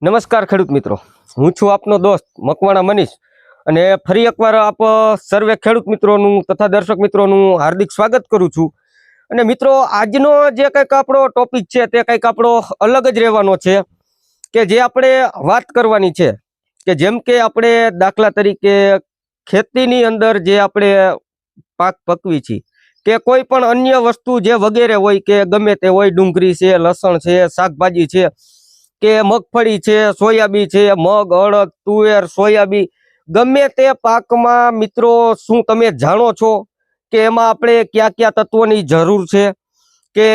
નમસ્કાર ખેડૂત મિત્રો, હું છું આપનો દોસ્ત મકવાણા મનીષ અને ફરી એકવાર આપ સર્વે ખેડૂત મિત્રોનું તથા દર્શક મિત્રોનું હાર્દિક સ્વાગત કરું છું। અને મિત્રો, આજનો જે કંઈક આપણો ટોપિક છે તે કંઈક આપણો અલગ જ રહેવાનો છે કે જે આપણે વાત કરવાની છે કે જેમ કે આપણે દાખલા તરીકે ખેતીની અંદર જે આપણે પાક પકવી છીએ કે કોઈ પણ અન્ય વસ્તુ જે વગેરે હોય કે ગમે તે હોય, ડુંગળી છે, લસણ છે, શાકભાજી છે કે મગફળી છે, સોયાબીન છે, મગ, અડદ, તુવેર, સોયાબીન, ગમે તે પાકમાં મિત્રો શું તમે જાણો છો કે એમાં આપણે કયા કયા તત્વોની જરૂર છે કે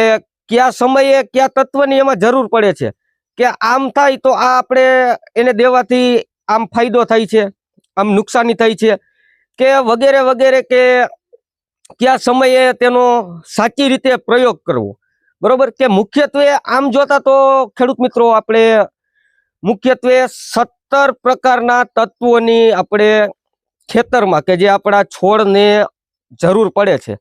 કયા સમયે કયા તત્વની એમાં જરૂર પડે છે કે આમ થાય તો આ આપણે એને દેવાથી આમ ફાયદો થાય છે, આમ નુકસાની થાય છે કે વગેરે વગેરે, કે કયા સમયે તેનો સાચી રીતે પ્રયોગ કરવો, બરોબર? કે મુખ્યત્વે આમ જોતા તો ખેડૂત મિત્રો આપણે મુખ્યત્વે 17 પ્રકારના તત્વોની આપણે ખેતરમાં કે જે આપણા છોડને જરૂર પડે છે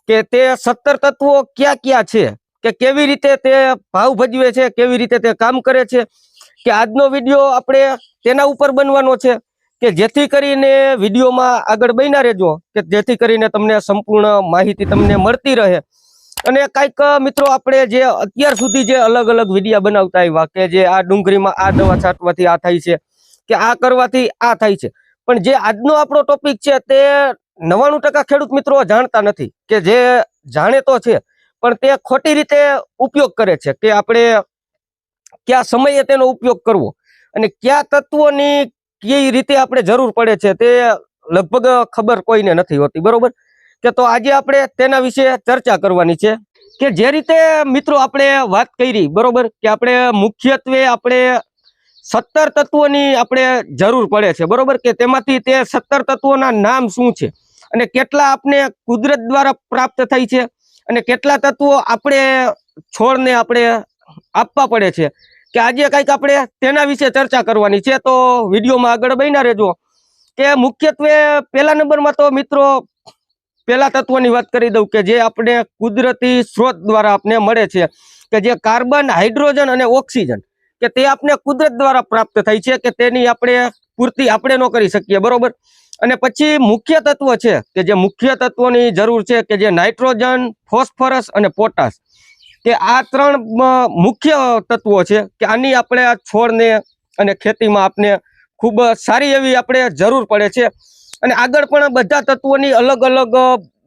કે તે 17 તત્વો ક્યાં ક્યાં છે કે કેવી રીતે તે ભાવ ભજવે છે, કેવી રીતે તે કામ કરે છે, કે આજનો વિડીયો આપણે તેના ઉપર બનવાનો છે કે જેથી કરીને વિડીયોમાં આગળ બન્યા રહેજો કે જેથી કરીને તમને સંપૂર્ણ માહિતી તમને મળતી રહે। અને કાંઈક મિત્રો આપણે જે અત્યાર સુધી જે અલગ અલગ વિડીયા બનાવતા આવ્યા કે જે આ ડુંગળીમાં આ દવા છાંટવાથી આ થાય છે કે આ કરવાથી આ થાય છે, પણ જે આજનો આપણો ટોપિક છે તે 99% ખેડૂત મિત્રો જાણતા નથી કે જે જાણે તો છે પણ તે ખોટી રીતે ઉપયોગ કરે છે કે આપણે કયા સમયે તેનો ઉપયોગ કરવો અને કયા તત્વોની કઈ રીતે આપણે જરૂર પડે છે તે લગભગ ખબર કોઈને નથી હોતી, બરોબર? કે તો આજે આપણે તેના વિશે ચર્ચા કરવાની છે કે જે રીતે મિત્રો આપણે વાત કરી, બરોબર, કે આપણે મુખ્યત્વે આપણે 17 તત્વોની આપણે જરૂર પડે છે, બરોબર? કે તેમાંથી તે 17 તત્વોના નામ શું છે અને કેટલા આપણે કુદરત દ્વારા પ્રાપ્ત થાય છે અને કેટલા તત્વો આપણે છોડને આપણે આપવા પડે છે કે આજે કંઈક આપણે તેના વિશે ચર્ચા કરવાની છે। તો વિડીયોમાં આગળ બન્યા રહેજો કે મુખ્યત્વે પહેલા નંબરમાં તો મિત્રો પહેલા તત્વની વાત કરી દઉં કે જે આપણે કુદરતી સ્ત્રોત દ્વારા આપણે મળે છે કે જે કાર્બન, હાઇડ્રોજન અને ઓક્સિજન કે તે આપણે કુદરત દ્વારા પ્રાપ્ત થાય છે કે તેની આપણે પૂર્તિ આપણે ન કરી શકીએ, બરોબર? અને પછી મુખ્ય તત્વ છે કે જે મુખ્ય તત્વોની જરૂર છે કે જે નાઇટ્રોજન, ફોસ્ફરસ અને પોટાશ, કે આ 3 મુખ્ય તત્વો છે કે આની આપણે આ છોડને અને ખેતીમાં આપણે ખૂબ સારી એવી આપણે જરૂર પડે છે અને આગળ પણ બધા તત્વોની અલગ અલગ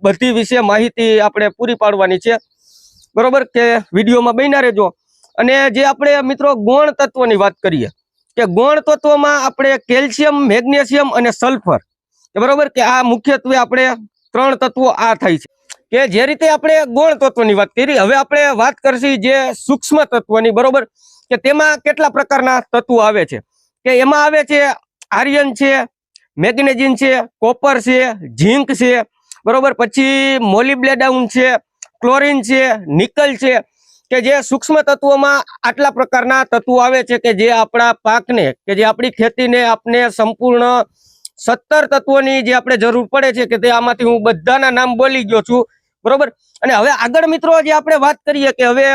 બધી વિશે માહિતી આપણે પૂરી પાડવાની છે, બરોબર? કે વિડીયોમાં બન્યા રહેજો। અને જે આપણે મિત્રો ગૌણ તત્વની વાત કરીએ કે ગૌણ તત્વમાં આપણે કેલ્શિયમ, મેગ્નેશિયમ અને સલ્ફર, બરોબર? કે આ મુખ્યત્વે આપણે 3 તત્વો આ થાય છે કે જે રીતે આપણે ગૌણ તત્વની વાત કરી, હવે આપણે વાત કરશી જે સૂક્ષ્મ તત્વની, બરોબર? કે તેમાં કેટલા પ્રકારના તત્વો આવે છે કે એમાં આવે છે આયર્ન છે, મેગ્નેઝિયમ છે, કોપર છે, ઝીંક છે, બરોબર? પછી મોલિબ્લેડાઉન છે, ક્લોરીન છે, નિકલ છે, કે જે સૂક્ષ્મ તત્વોમાં આટલા પ્રકારના તત્વો આવે છે કે જે આપણા પાકને કે જે આપણી ખેતીને આપણે સંપૂર્ણ 17 તત્વોની જે આપણે જરૂર પડે છે કે તે આમાંથી હું બધાના નામ બોલી ગયો છું, બરોબર? અને હવે આગળ મિત્રો જે આપણે વાત કરીએ કે હવે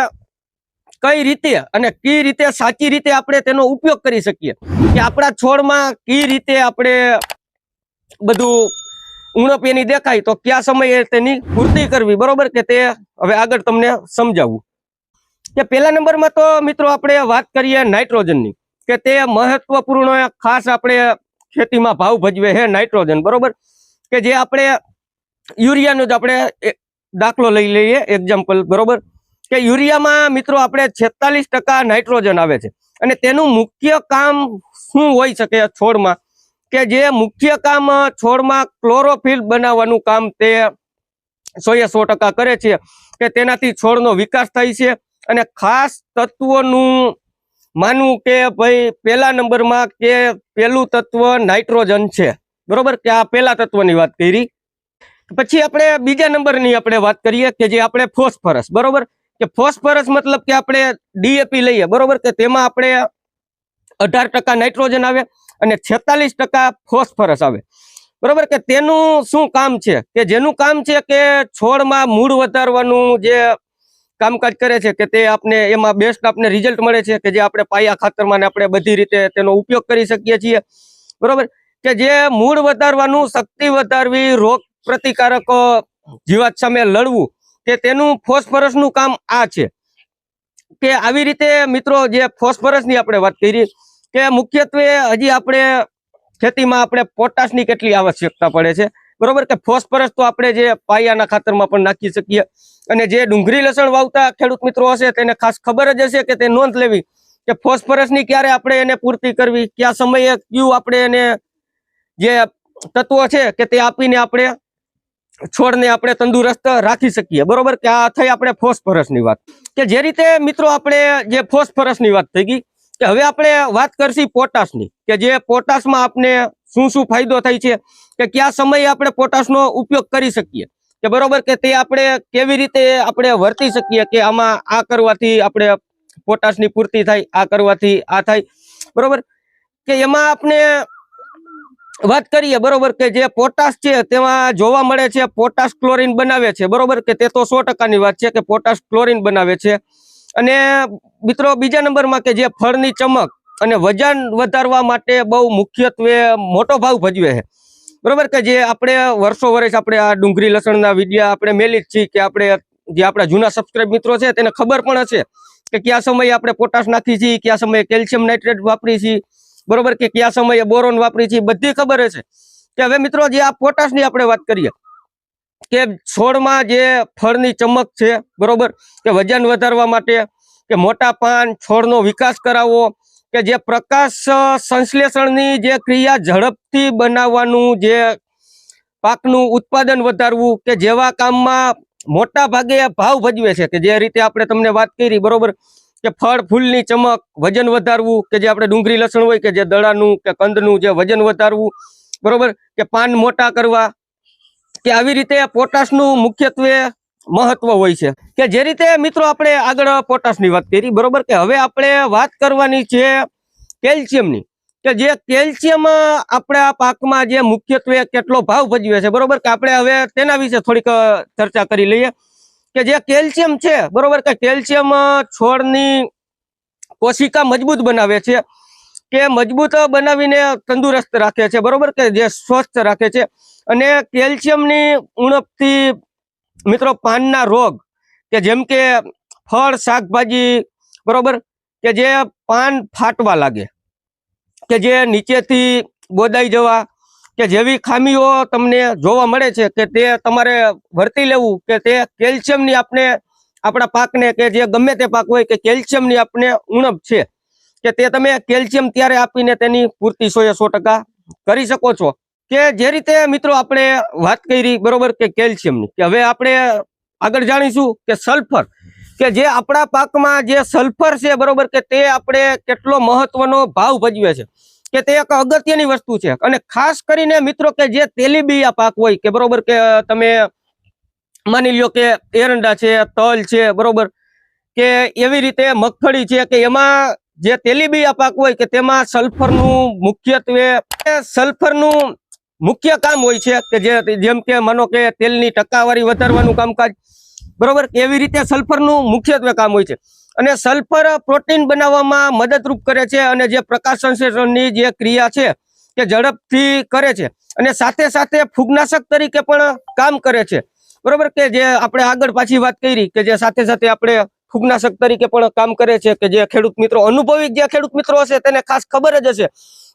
કઈ રીતે અને કઈ રીતે સાચી રીતે આપણે તેનો ઉપયોગ કરી શકીએ કે આપણા છોડમાં કઈ રીતે આપણે બધું ઉણપિયાની દેખાય તો કયા સમયે તેની પૂર્તિ કરવી, બરોબર? કે તે હવે આગળ તમને સમજાવું કે પહેલા નંબરમાં તો મિત્રો આપણે વાત કરીએ નાઇટ્રોજનની કે તે મહત્વપૂર્ણ ખાસ આપણે ખેતીમાં ભાવ ભજવે છે નાઇટ્રોજન, બરોબર? કે જે આપણે યુરિયાનો જ આપણે દાખલો લઈ લઈએ, એક્ઝામ્પલ, બરોબર? કે યુરિયામાં મિત્રો આપણે 46% નાઇટ્રોજન આવે છે અને તેનું મુખ્ય કામ શું હોઈ શકે છોડમાં કે જે મુખ્ય કામ છોડમાં ક્લોરોફિલ બનાવવાનું કામ તે 100% કરે છે કે તેનાથી છોડનો વિકાસ થાય છે। અને ખાસ તત્વોનું માનવું કે ભાઈ પહેલા નંબરમાં કે પહેલું તત્વ નાઇટ્રોજન છે, બરોબર? કે આ પહેલા તત્વની વાત કરી। પછી આપણે બીજા નંબરની આપણે વાત કરીએ કે જે આપણે ફોસ્ફરસ, બરોબર? કે ફોસ્ફરસ મતલબ કે આપણે ડીએપી લઈએ, બરોબર? કે તેમાં આપણે 18% નાઇટ્રોજન આવે અને 46% ફોસ્ફરસ આવે, બરોબર? કે તેનું શું કામ છે કે જેનું કામ છે કે છોડમાં મૂળ વધારવાનું જે કામકાજ કરે છે કે તે આપને એમાં બેસ્ટ આપને રિઝલ્ટ મળે છે કે જે આપણે પાયા ખાતરમાં ને આપણે બધી રીતે તેનો ઉપયોગ કરી શકીએ છીએ, બરોબર. કે જે મૂળ વધારવાનું, શક્તિ વધારવી, રોગ પ્રતિકારક જીવાત સામે લડવું, કે તેનું ફોસ્ફરસનું કામ આ છે. કે આવી રીતે મિત્રો જે ફોસ્ફરસની આપણે વાત કરી કે મુખ્યત્વે હજી આપણે ખેતીમાં આપણે પોટાશની કેટલી આવશ્યકતા પડે છે, બરોબર. કે ફોસ્ફરસ તો આપણે જે પાયાના ખાતરમાં પણ નાખી શકીએ, અને જે ડુંગળી લસણ વાવતા ખેડૂત મિત્રો હશે તેને ખાસ ખબર જ હશે કે તે નોંધ લેવી કે ફોસ્ફરસની ક્યારે આપણે એને પૂર્તિ કરવી, કયા સમયે કયું આપણે એને જે તત્વો છે કે તે આપીને આપણે છોડને આપણે તંદુરસ્ત રાખી શકીએ, બરોબર. કે આ થઈ આપણે ફોસ્ફરસની વાત. કે જે રીતે મિત્રો આપણે જે ફોસ્ફરસની વાત થઈ ગઈ, કે હવે આપણે વાત કરશી પોટાશની, કે જે પોટાશમાં આપણે શું શું ફાયદો થાય છે, કે કયા સમયે આપણે પોટાશનો ઉપયોગ કરી શકીએ, કે બરોબર. કે તે આપણે કેવી રીતે આપણે વર્તી શકીએ કે આમાં આ કરવાથી આપણે પોટાશની પૂર્તિ થાય, આ કરવાથી આ થાય, બરોબર. કે એમાં આપણે વાત કરીએ, બરોબર. કે જે પોટાશ છે તેમાં જોવા મળે છે પોટાશ ક્લોરીન બનાવે છે, બરોબર. કે તે તો 100%ની વાત છે કે પોટાશ ક્લોરીન બનાવે છે. અને મિત્રો બીજા નંબરમાં કે જે ફળની ચમક અને વજન વધારવા માટે બહુ મુખ્યત્વે મોટો ભાગ ભજવે છે, બરોબર. કે જે આપણે વર્ષો વર્ષ આપણે આ ડુંગળી લસણના વિડીયા આપણે મેલી જ છીએ, કે આપણે જે આપણા જૂના સબસ્ક્રાઇબ મિત્રો છે તેને ખબર પણ હશે કે કયા સમયે આપણે પોટાશ નાખી છીએ, કયા સમયે કેલ્શિયમ નાઇટ્રેટ વાપરી છીએ, બરોબર. કે કયા સમયે બોરોન વાપરી છીએ, બધી ખબર હશે. કે હવે મિત્રો જે આ પોટાશની આપણે વાત કરીએ કે છોડમાં જે ફળની ચમક છે, બરોબર. કે વજન વધારવા માટે, કે મોટા પાન, છોડનો વિકાસ કરાવવો, કે જે પ્રકાશ સંશ્લેષણની જે ક્રિયા ઝડપથી બનાવવાનું, જે પાકનું ઉત્પાદન વધારવું, કે જેવા કામમાં મોટા ભાગે ભાવ ભજવે છે. કે જે રીતે આપણે તમને વાત કરી, બરોબર. કે ફળ ફૂલની ચમક, વજન વધારવું, કે જે આપણે ડુંગળી લસણ હોય કે જે દડાનું કે કંદનું જે વજન વધારવું, બરોબર. કે પાન મોટા કરવા, કે આવી રીતે પોટાશનું મુખ્યત્વે મહત્વ હોય છે. કે જે રીતે મિત્રો આપણે આગળ પોટાશની વાત કરી, બરોબર. કે હવે આપણે વાત કરવાની છે કેલ્શિયમની, કે જે કેલ્શિયમ આપણા પાકમાં જે મુખ્યત્વે કેટલો ભાવ ભજવે છે, બરોબર. કે આપણે હવે તેના વિશે થોડીક ચર્ચા કરી લઈએ. કે જે કેલ્શિયમ છે, બરોબર. કે કેલ્શિયમ છોડની કોશિકા મજબૂત બનાવે છે, કે મજબૂત બનાવીને તંદુરસ્ત રાખે છે, બરોબર. કે જે સ્વસ્થ રાખે છે. અને કેલ્શિયમની ઉણપથી મિત્રો પાનના રોગ, કે જેમ કે ફળ શાકભાજી, બરોબર. કે જે પાન ફાટવા લાગે, કે જે નીચેથી બોદાઈ જવા, કે જેવી ખામીઓ તમને જોવા મળે છે, કે તે તમારે વર્તી લેવું, કે તે કેલ્શિયમની આપણે આપણા પાકને, કે જે ગમે તે પાક હોય, કે કેલ્શિયમની આપણે ઉણપ છે, કે તે તમે કેલ્શિયમ ત્યારે આપીને તેની પૂર્તિ 100% કરી શકો છો. કે જે રીતે મિત્રો આપણે વાત કરી, બરોબર. કે કેલ્શિયમની, કે હવે આપણે આગળ જાણીશું કે સલ્ફર, કે જે આપણા પાકમાં જે સલ્ફર છે, બરોબર. કે તે આપણે કેટલો મહત્વનો ભાવ ભજવે છે, કે તે એક અગત્યની વસ્તુ છે. અને ખાસ કરીને મિત્રો કે જે તેલીબિયા પાક હોય, કે બરોબર. કે તમે માની લ્યો કે એરંડા છે, તલ છે, બરોબર. કે એવી રીતે મગફળી છે, કે એમાં જે તેલીબિયા પાક હોય કે તેમાં સલ્ફરનું મુખ્ય કામ હોય છે, કે જેમ કે માનો કે તેલની ટકાવારી વધારવાનું કામકાજ, બરોબર. એવી રીતે સલ્ફરનું મુખ્યત્વે કામ હોય છે. અને સલ્ફર પ્રોટીન બનાવવામાં મદદરૂપ કરે છે, અને જે પ્રકાશ સંશ્લેષણની જે ક્રિયા છે કે ઝડપથી કરે છે, અને સાથે સાથે ફૂગનાશક તરીકે પણ કામ કરે છે, બરોબર. કે જે આપણે આગળ પાછી વાત કરી કે જે સાથે સાથે આપણે ફૂગનાશક તરીકે પણ કામ કરે છે, કે જે ખેડૂત મિત્રો અનુભવી જે ખેડૂત મિત્રો હશે તેને ખાસ ખબર જ હશે.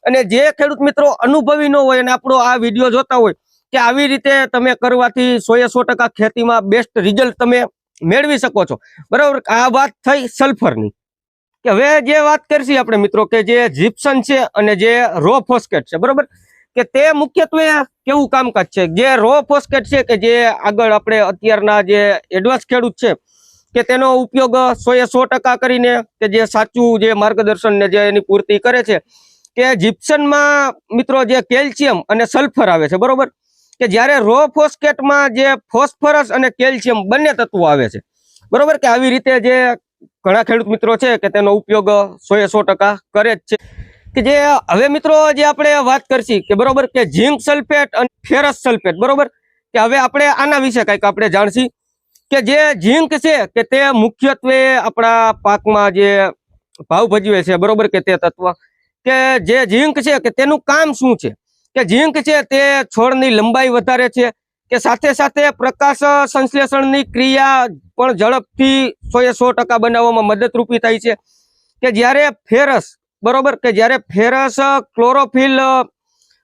અને જે ખેડૂત મિત્રો અનુભવી ન હોય અને આપણો આ વિડીયો જોતા હોય, કે આવી રીતે તમે કરવાથી 100% ખેતીમાં બેસ્ટ રિઝલ્ટ તમે મેળવી શકો છો, બરાબર. આ વાત થઈ સલ્ફરની. કે હવે જે વાત કરશી આપણે મિત્રો કે જે જીપ્સમ છે અને જે રો ફોસ્કેટ છે, બરોબર. કે તે મુખ્યત્વે કેવું કામકાજ છે. જે રો ફોસ્કેટ છે, કે જે આગળ આપણે અત્યારના જે એડવાન્સ ખેડૂત છે, કે તેનો ઉપયોગ 100% કરીને, કે જે સાચું જે માર્ગદર્શન ને જે એની પૂર્તિ કરે છે, કે જીપ્સમમાં મિત્રો જે કેલ્શિયમ અને સલ્ફર આવે છે, બરોબર. કે જ્યારે રો ફોસ્કેટમાં જે ફોસ્ફરસ અને કેલ્શિયમ બંને તત્વો આવે છે, બરોબર. કે આવી રીતે જે ઘણા ખેડૂત મિત્રો છે કે તેનો ઉપયોગ 100% કરે જ છે. કે જે હવે મિત્રો જે આપણે વાત કરશી કે બરોબર કે ઝિંક સલ્ફેટ અને ફેરસ સલ્ફેટ, બરોબર. કે હવે આપણે આના વિશે કંઈક આપણે જાણશી. કે જે ઝીંક છે કે તે મુખ્યત્વે આપણા પાકમાં જે ભાવ ભજવે છે, બરોબર, કે તે તત્વ કે જે ઝીંક છે કે તેનું કામ શું છે કે ઝીંક છે તે છોડની લંબાઈ વધારે છે કે સાથે સાથે પ્રકાશ સંશ્લેષણની ક્રિયા પણ ઝડપથી 100% બનાવવામાં મદદરૂપી થાય છે કે જ્યારે ફેરસ, બરોબર, કે જ્યારે ફેરસ ક્લોરોફિલ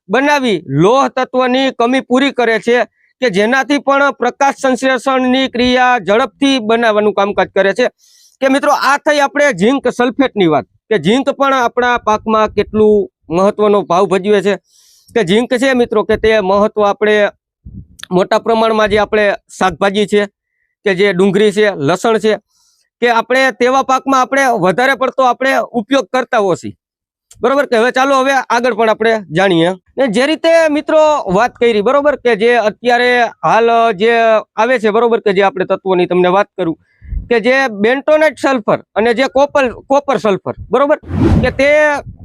બનાવી લોહ તત્વની કમી પૂરી કરે છે કે જેનાથી પણ પ્રકાશ સંશ્લેષણની ક્રિયા ઝડપથી બનાવવાનું કામકાજ કરે છે કે મિત્રો આ થઈ આપણે ઝીંક સલ્ફેટની વાત કે ઝીંક પણ આપણા પાકમાં કેટલું મહત્વનો ભાવ ભજવે છે કે ઝીંક છે મિત્રો કે તે મહત્વ આપણે મોટા પ્રમાણમાં જે આપણે શાકભાજી છે કે જે ડુંગળી છે, લસણ છે કે આપણે તેવા પાકમાં આપણે વધારે પડતો આપણે ઉપયોગ કરતા હોઈએ છીએ, બરોબર. કે હવે ચાલો હવે આગળ પણ આપણે જાણીએ જે રીતે મિત્રો વાત કરી, બરોબર, કે જે અત્યારે હાલ જે આવે છે, બરોબર, કે જે આપણે તત્વોની તમને વાત કરું કે જે બેન્ટોનેટ સલ્ફર અને જે કોપર સલ્ફર, બરોબર, કે તે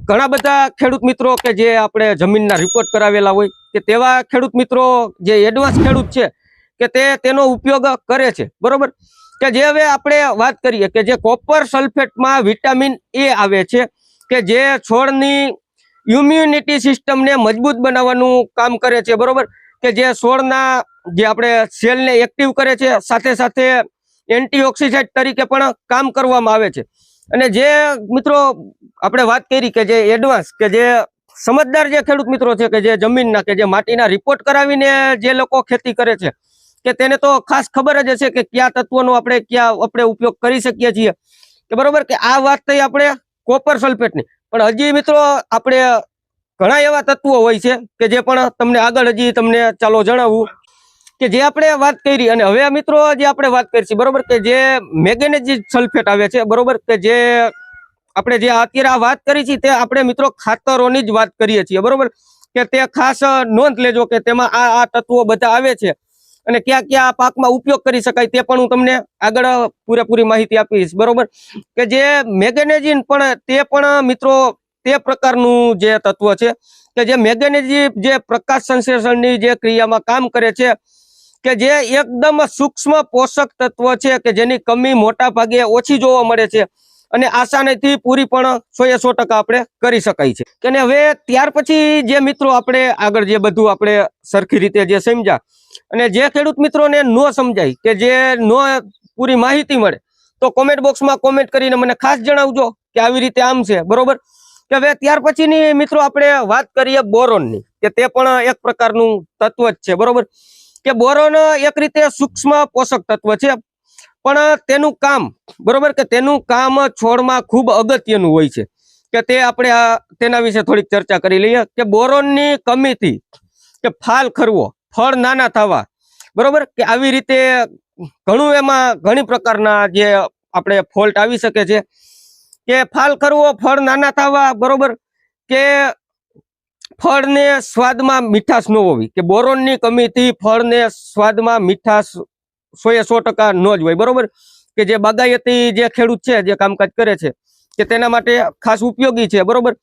ઘણા બધા ખેડૂત મિત્રો કે જે આપણે જમીનના રિપોર્ટ કરાવેલા હોય કે તેવા ખેડૂત મિત્રો જે એડવાન્સ ખેડૂત છે કે તેનો ઉપયોગ કરે છે, બરોબર. કે જે હવે આપણે વાત કરીએ કે જે કોપર સલ્ફેટમાં વિટામિન એ આવે છે કે જે છોડની ઇમ્યુનિટી સિસ્ટમને મજબૂત બનાવવાનું કામ કરે છે, બરોબર, કે જે છોડના જે આપણે સેલને એક્ટિવ કરે છે, સાથે સાથે એન્ટીઓક્સિડન્ટ તરીકે પણ કામ કરવામાં આવે છે. અને જે મિત્રો આપણે વાત કરી કે જે એડવાન્સ કે જે સમજદાર જે ખેડૂત મિત્રો છે કે જે જમીનના કે જે માટીના રિપોર્ટ કરાવીને જે લોકો ખેતી કરે છે કે તેને તો ખાસ ખબર જ હશે કે કયા તત્વોનો આપણે ઉપયોગ કરી શકીએ છીએ કે બરોબર. કે આ વાત થઈ આપણે કોપર સલ્ફેટની, પણ હજી મિત્રો આપણે ઘણા એવા તત્વો હોય છે કે જે પણ તમને આગળ હજી તમને ચાલો જણાવું કે જે આપણે વાત કરી. અને હવે મિત્રો જે આપણે વાત કરીશું, બરોબર, કે જે મેગ્નેઝિયમ સલ્ફેટ આવે છે, બરોબર, કે જે આપણે જે અત્યારે આ વાત કરી છે તે આપણે મિત્રો ખાતરોની જ વાત કરીએ છીએ, બરોબર, કે તે ખાસ નોંધ લેજો કે તેમાં આ તત્વો બધા આવે છે અને ક્યાં ક્યાં પાકમાં ઉપયોગ કરી શકાય તે પણ હું તમને આગળ પૂરેપૂરી માહિતી આપીશ, બરોબર. કે જે મેગ્નેઝિયમ પણ તે પણ મિત્રો તે પ્રકારનું જે તત્વ છે કે જે મેગ્નેઝિયમ જે પ્રકાશ સંશ્લેષણની જે ક્રિયામાં કામ કરે છે કે જે એકદમ સૂક્ષ્મ પોષક તત્વ છે કે જેની કમી મોટા ભાગે ઓછી જોવા મળે છે અને આસાનીથી પૂરી પણ 100% આપણે કરી શકાય છે. કે હવે ત્યાર પછી જે મિત્રો આપણે આગળ જે બધું આપણે સરખી રીતે જે સમજ્યા અને જે ખેડૂત મિત્રોને ન સમજાય કે જે નો પૂરી માહિતી મળે તો કોમેન્ટ બોક્સમાં કોમેન્ટ કરીને મને ખાસ જણાવજો કે આવી રીતે આમ છે, બરોબર. કે હવે ત્યાર પછીની મિત્રો આપણે વાત કરીએ બોરોનની કે તે પણ એક પ્રકારનું તત્વ જ છે, બરોબર. કે બોરોન એક રીતે સૂક્ષ્મ પોષક તત્વ છે પણ તેનું કામ, બરોબર, કે તેનું કામ છોડમાં ખૂબ અગત્યનું હોય છે કે તે આપણે તેના વિશે થોડીક ચર્ચા કરી લઈએ કે બોરોનની કમીથી કે ફાલ ખરવો, ફળ નાના થવા, બરોબર, કે આવી રીતે ઘણું એમાં ઘણી પ્રકારના જે આપણે ફોલ્ટ આવી શકે છે કે ફાલ ખરવો, ફળ નાના થવા, બરોબર, કે ફળને સ્વાદમાં મીઠાશ ન હોવી કે બોરોનની કમીથી ફળને સ્વાદમાં મીઠાશ 100% ન જ હોય, બરોબર. કે જે બાગાયતી જે ખેડૂત છે જે કામકાજ કરે છે કે તેના માટે ખાસ ઉપયોગી છે, બરોબર.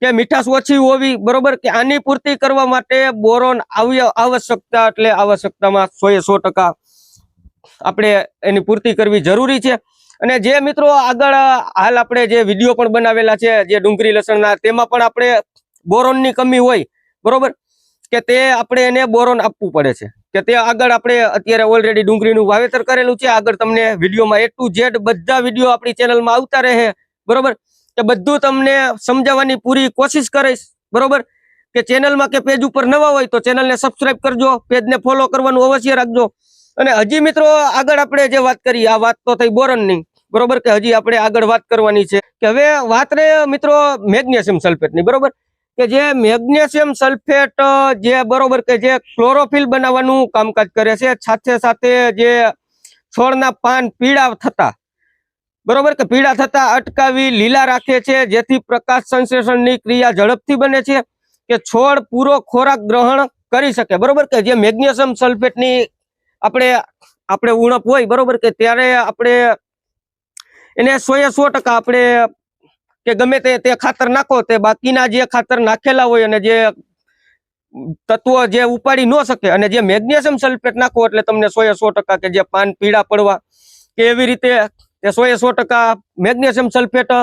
કે મીઠાશ ઓછી હોવી, બરોબર, કે આની પૂર્તિ કરવા માટે બોરોન આવશ્યકતા એટલે આવશ્યકતામાં 100% આપણે એની પૂર્તિ કરવી જરૂરી છે. અને જે મિત્રો આગળ હાલ આપણે જે વિડીયો પણ બનાવેલા છે જે ડુંગળી લસણના તેમાં પણ આપણે બોરોનની કમી હોય, બરોબર, કે તે આપણે એને બોરોન આપવું પડે છે કે તે આગળ આપણે અત્યારે ઓલરેડી ડુંગળીનું વાવેતર કરેલું છે, આગળ તમને વિડીયોમાં A to Z બધા વિડીયો આપણી ચેનલમાં આવતા રહે, બરોબર. કે બધું તમને સમજાવવાની પૂરી કોશિશ કરીશ, બરોબર. કે ચેનલમાં કે પેજ ઉપર નવા હોય તો ચેનલને સબસ્ક્રાઇબ કરજો, પેજને ફોલો કરવાનું અવશ્ય રાખજો. અને હજી મિત્રો આગળ આપણે જે વાત કરી આ વાત તો થઈ બોરોનની, બરોબર, કે હજી આપણે આગળ વાત કરવાની છે કે હવે વાત રહે મિત્રો મેગ્નેશિયમ સલ્ફેટની, બરોબર. કે જે મેગ્નેશિયમ સલ્ફેટ જે બરોબર કે જે ક્લોરોફિલ બનાવવાનું કામકાજ કરે છે, સાથે સાથે જે છોડના પાન પીળા થતા, બરોબર, કે પીળા થતા અટકાવી લીલા રાખે છે જેથી પ્રકાશ સંશ્લેષણની ક્રિયા ઝડપથી બને છે કે છોડ પૂરો ખોરાક ગ્રહણ કરી શકે, બરોબર. કે જે મેગ્નેશિયમ સલ્ફેટની આપણે ઉણપ હોય, બરોબર, કે ત્યારે આપણે એને 100% આપણે કે ગમે તે ખાતર નાખો તે બાકીના જે ખાતર નાખેલા હોય અને જે તત્વો જે ઉપાડી ન શકે અને જે મેગ્નેશિયમ સલ્ફેટ નાખો એટલે તમને 100% કે જે પાન પીળા પડવા કે એવી રીતે તે 100% મેગ્નેશિયમ સલ્ફેટ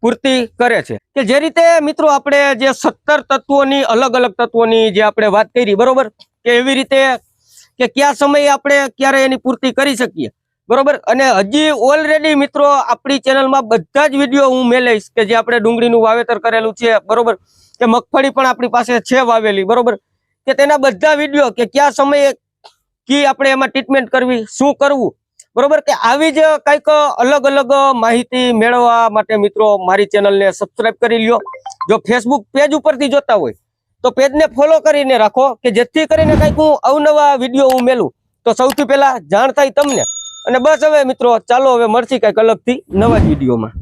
પૂર્તિ કરે છે કે જે રીતે મિત્રો આપણે જે 17 તત્વોની અલગ અલગ તત્વોની જે આપણે વાત કરી બરોબર કે એવી રીતે કે કયા સમયે આપણે ક્યારે એની પૂર્તિ કરી શકીએ બરોબર અને હજી ઓલરેડી મિત્રો આપણી ચેનલમાં બધા જ વિડીયો હું મેળવીશ કે જે આપણે ડુંગળીનું વાવેતર કરેલું છે બરોબર કે મગફળી પણ આપણી પાસે છે વાવેલી બરોબર કે તેના બધા વિડીયો કે કયા સમયે કી આપણે એમાં ટ્રીટમેન્ટ કરવી શું કરવું બરોબર કે આવી જ કંઈક અલગ અલગ માહિતી મેળવવા માટે મિત્રો મારી ચેનલને સબસ્ક્રાઇબ કરી લ્યો જો ફેસબુક પેજ ઉપરથી જોતા હોય તો પેજને ફોલો કરીને રાખો કે જેથી કરીને કંઈક હું અવનવા વિડીયો હું મેલું તો સૌથી પહેલા જાણ થાય તમને અને બસ હવે મિત્રો ચાલો હવે મળશે કંઈક અલગથી નવા જ વિડીયોમાં